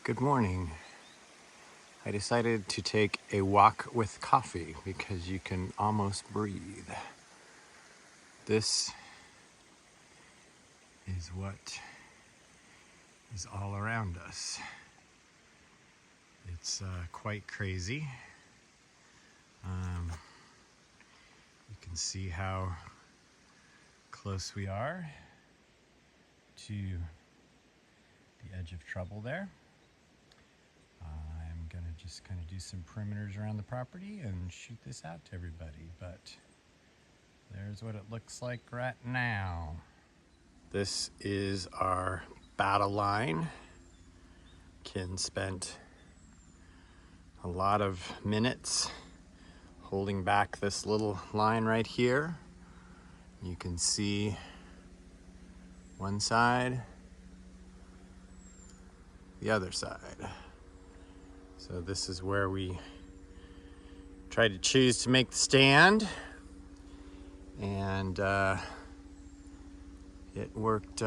Good morning. I decided to take a walk with coffee because you can almost breathe. This is what is all around us. It's quite crazy. You can see how close we are to the edge of trouble there. I'm gonna just kind of do some perimeters around the property and shoot this out to everybody, but there's what it looks like right now. This is our battle line. Ken spent a lot of minutes holding back this little line right here. You can see one side, the other side. So this is where we tried to choose to make the stand, and it worked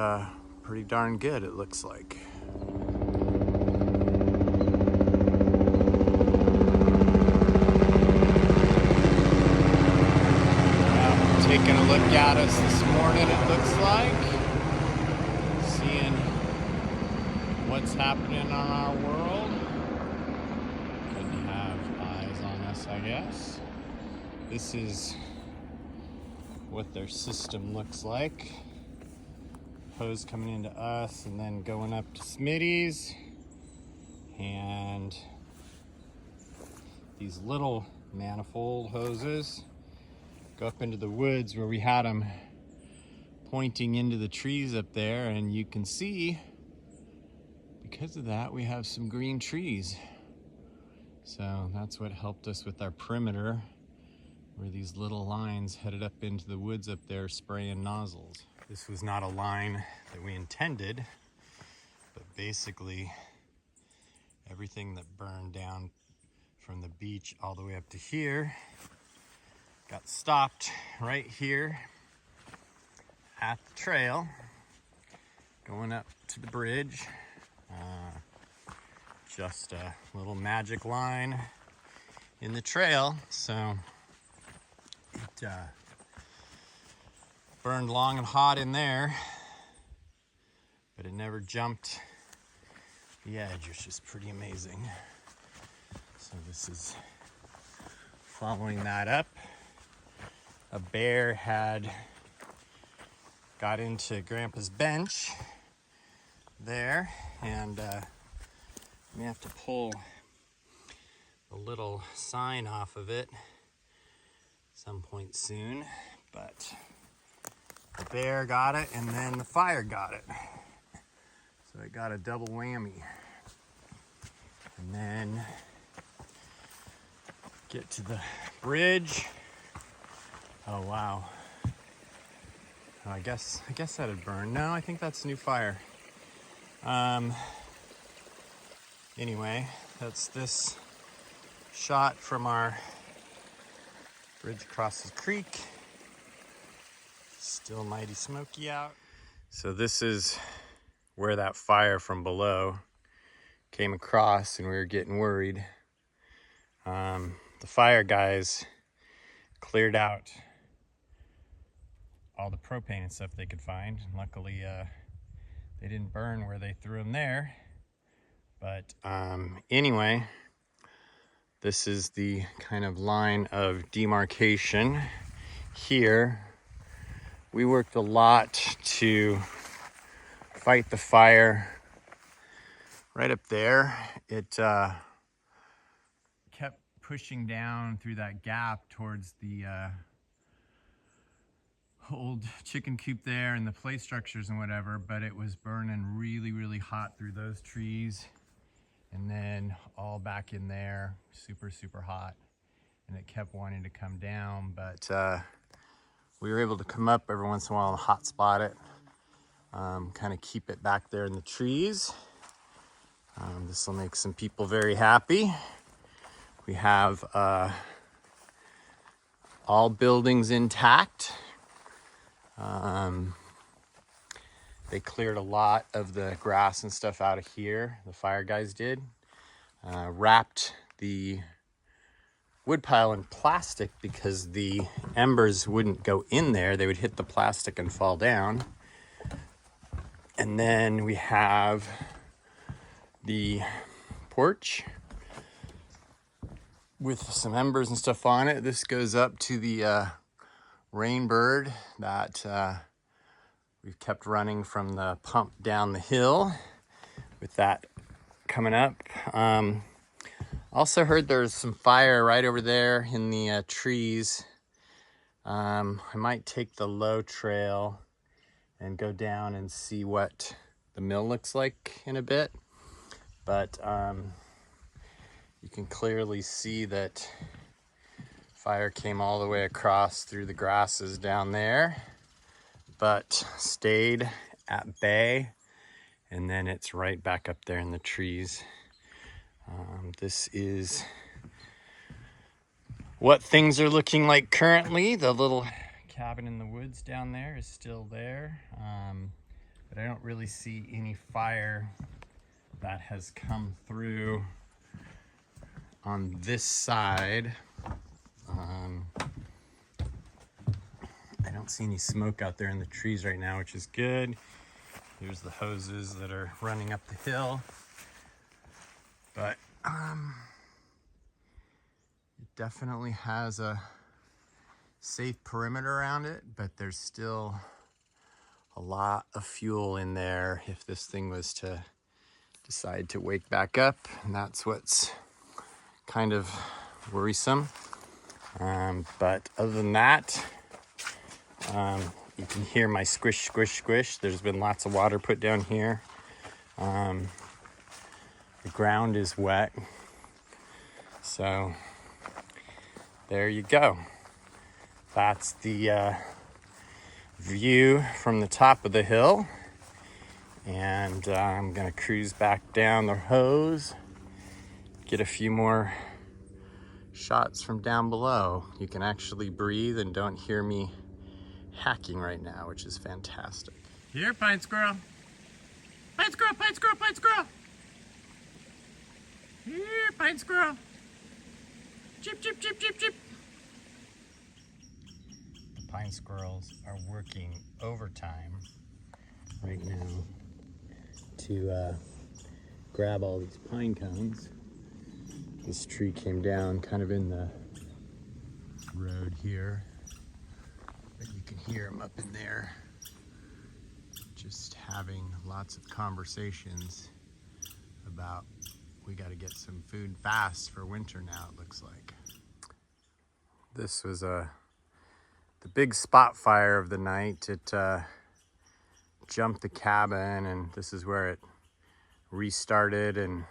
pretty darn good, it looks like. Taking a look at us this morning, it looks like. Seeing what's happening on our world. Couldn't have eyes on us, I guess. This is what their system looks like. Hose coming into us and then going up to Smitty's. And these little manifold hoses go up into the woods where we had them pointing into the trees up there, and you can see because of that we have some green trees. So that's what helped us with our perimeter, where these little lines headed up into the woods up there spraying nozzles. This was not a line that we intended, but basically everything that burned down from the beach all the way up to here got stopped right here at the trail going up to the bridge. Just a little magic line in the trail, so it burned long and hot in there, but it never jumped the edge, which is pretty amazing. So this is following that up. A bear had got into Grandpa's bench there, and we have to pull the little sign off of it some point soon, but the bear got it and then the fire got it. So it got a double whammy. And then get to the bridge. Oh wow. Oh, I guess that had burned. No, I think that's new fire. Anyway, that's this shot from our bridge across the creek. Still mighty smoky out. So this is where that fire from below came across, and we were getting worried. The fire guys cleared out all the propane and stuff they could find. Luckily, they didn't burn where they threw them there. But anyway, this is the kind of line of demarcation here. We worked a lot to fight the fire right up there. It kept pushing down through that gap towards the old chicken coop there and the play structures and whatever, but it was burning really, really hot through those trees, and then all back in there, super, super hot, and it kept wanting to come down, but we were able to come up every once in a while and hot spot it, kind of keep it back there in the trees. This will make some people very happy. We have all buildings intact. They cleared a lot of the grass and stuff out of here, the fire guys did. Wrapped the wood pile in plastic because the embers wouldn't go in there. They would hit the plastic and fall down. And then we have the porch with some embers and stuff on it. This goes up to the Rainbird that we've kept running from the pump down the hill with that coming up. Also heard there's some fire right over there in the trees. I might take the low trail and go down and see what the mill looks like in a bit. But you can clearly see that fire came all the way across through the grasses down there, but stayed at bay, and then it's right back up there in the trees. This is what things are looking like currently. The little cabin in the woods down there is still there, but I don't really see any fire that has come through on this side. I don't see any smoke out there in the trees right now, which is good. Here's the hoses that are running up the hill. But it definitely has a safe perimeter around it, but there's still a lot of fuel in there if this thing was to decide to wake back up, and that's what's kind of worrisome. But other than that, you can hear my squish, squish, squish. There's been lots of water put down here. The ground is wet. So there you go. That's the view from the top of the hill. And I'm gonna cruise back down the hose, get a few more shots from down below. You can actually breathe and don't hear me hacking right now, which is fantastic. Here, pine squirrel. Pine squirrel, pine squirrel, pine squirrel. Here, pine squirrel. Chip, chip, chip, chip, chip. The pine squirrels are working overtime right now to grab all these pine cones. This tree came down kind of in the road here, but you can hear them up in there just having lots of conversations about we got to get some food fast for winter now, it looks like. This was the big spot fire of the night. It jumped the cabin, and this is where it restarted and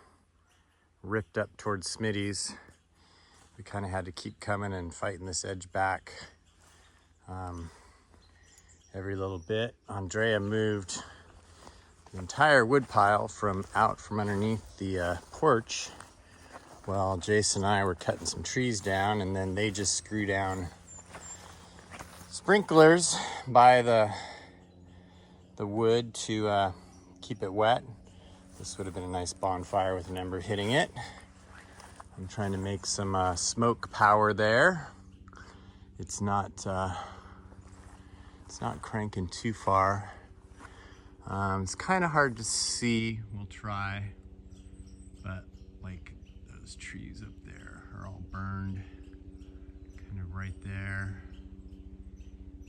ripped up towards Smitty's. We kind of had to keep coming and fighting this edge back every little bit. Andrea moved the entire wood pile from underneath the porch while Jason and I were cutting some trees down, and then they just screw down sprinklers by the wood to keep it wet. This would have been a nice bonfire with an ember hitting it. I'm trying to make some smoke power there. It's not cranking too far. It's kind of hard to see. We'll try, but like those trees up there are all burned, kind of right there.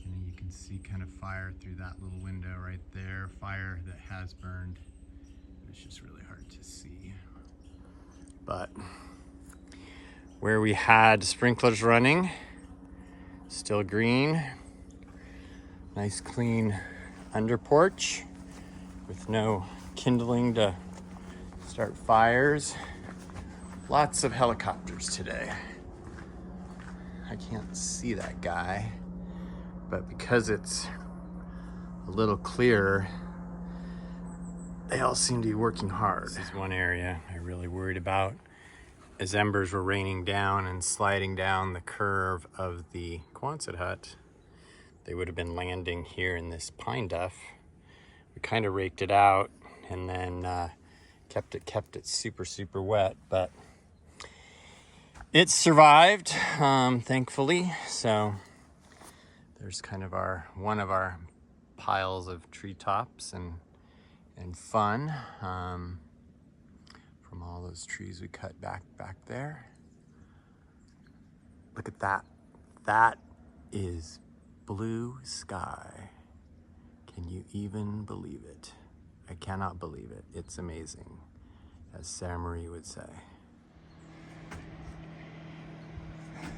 And you can see kind of fire through that little window right there. Fire that has burned. It's just really hard to see. But where we had sprinklers running, still green. Nice clean under porch with no kindling to start fires. Lots of helicopters today. I can't see that guy, but because it's a little clearer, they all seem to be working hard. This is one area I really worried about. As embers were raining down and sliding down the curve of the Quonset hut, they would have been landing here in this pine duff, We kind of raked it out and then kept it super wet, but it survived, thankfully. So there's kind of one of our piles of treetops and fun from all those trees we cut back there. Look at that. That is blue sky. Can you even believe it? I cannot believe it. It's amazing, as Sarah Marie would say. Here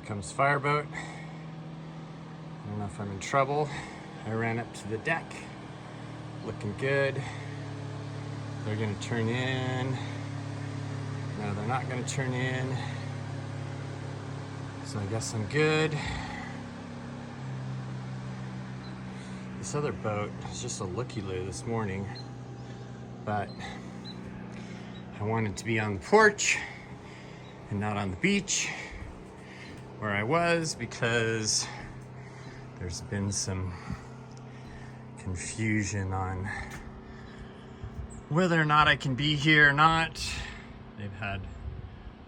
comes Fireboat. I don't know if I'm in trouble. I ran up to the deck, looking good. They're gonna turn in. No, they're not gonna turn in. So I guess I'm good. This other boat is just a looky-loo this morning, but I wanted to be on the porch and not on the beach where I was, because there's been some confusion on whether or not I can be here or not. They've had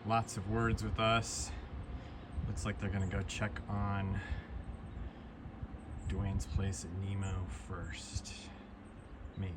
lots of words with us. Looks like they're gonna go check on Dwayne's place at Nemo first, maybe.